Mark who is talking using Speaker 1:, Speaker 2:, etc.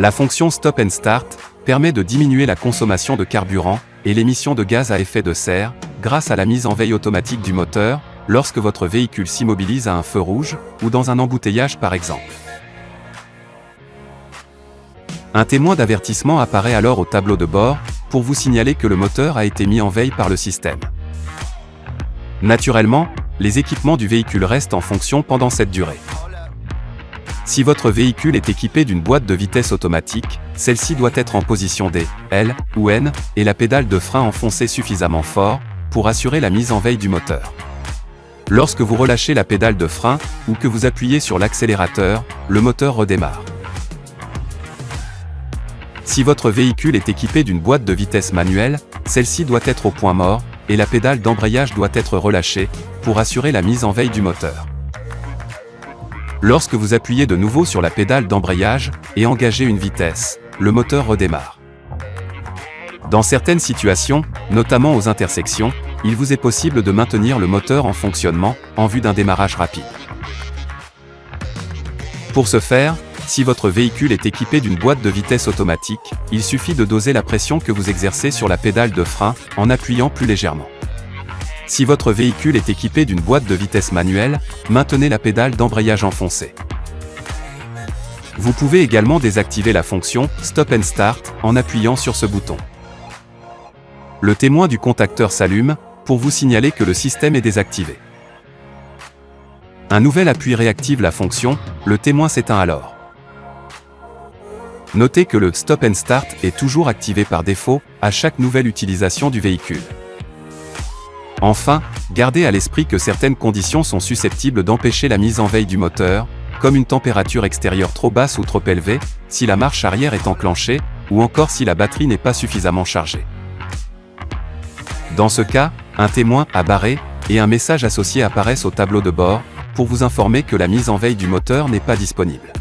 Speaker 1: La fonction Stop and Start permet de diminuer la consommation de carburant et l'émission de gaz à effet de serre grâce à la mise en veille automatique du moteur lorsque votre véhicule s'immobilise à un feu rouge ou dans un embouteillage par exemple. Un témoin d'avertissement apparaît alors au tableau de bord pour vous signaler que le moteur a été mis en veille par le système. Naturellement, les équipements du véhicule restent en fonction pendant cette durée. Si votre véhicule est équipé d'une boîte de vitesse automatique, celle-ci doit être en position D, L ou N et la pédale de frein enfoncée suffisamment fort pour assurer la mise en veille du moteur. Lorsque vous relâchez la pédale de frein ou que vous appuyez sur l'accélérateur, le moteur redémarre. Si votre véhicule est équipé d'une boîte de vitesse manuelle, celle-ci doit être au point mort et la pédale d'embrayage doit être relâchée pour assurer la mise en veille du moteur. Lorsque vous appuyez de nouveau sur la pédale d'embrayage et engagez une vitesse, le moteur redémarre. Dans certaines situations, notamment aux intersections, il vous est possible de maintenir le moteur en fonctionnement en vue d'un démarrage rapide. Pour ce faire, si votre véhicule est équipé d'une boîte de vitesse automatique, il suffit de doser la pression que vous exercez sur la pédale de frein en appuyant plus légèrement. Si votre véhicule est équipé d'une boîte de vitesse manuelle, maintenez la pédale d'embrayage enfoncée. Vous pouvez également désactiver la fonction Stop and Start en appuyant sur ce bouton. Le témoin du contacteur s'allume pour vous signaler que le système est désactivé. Un nouvel appui réactive la fonction, le témoin s'éteint alors. Notez que le Stop and Start est toujours activé par défaut à chaque nouvelle utilisation du véhicule. Enfin, gardez à l'esprit que certaines conditions sont susceptibles d'empêcher la mise en veille du moteur, comme une température extérieure trop basse ou trop élevée, si la marche arrière est enclenchée, ou encore si la batterie n'est pas suffisamment chargée. Dans ce cas, un témoin à barrer et un message associé apparaissent au tableau de bord, pour vous informer que la mise en veille du moteur n'est pas disponible.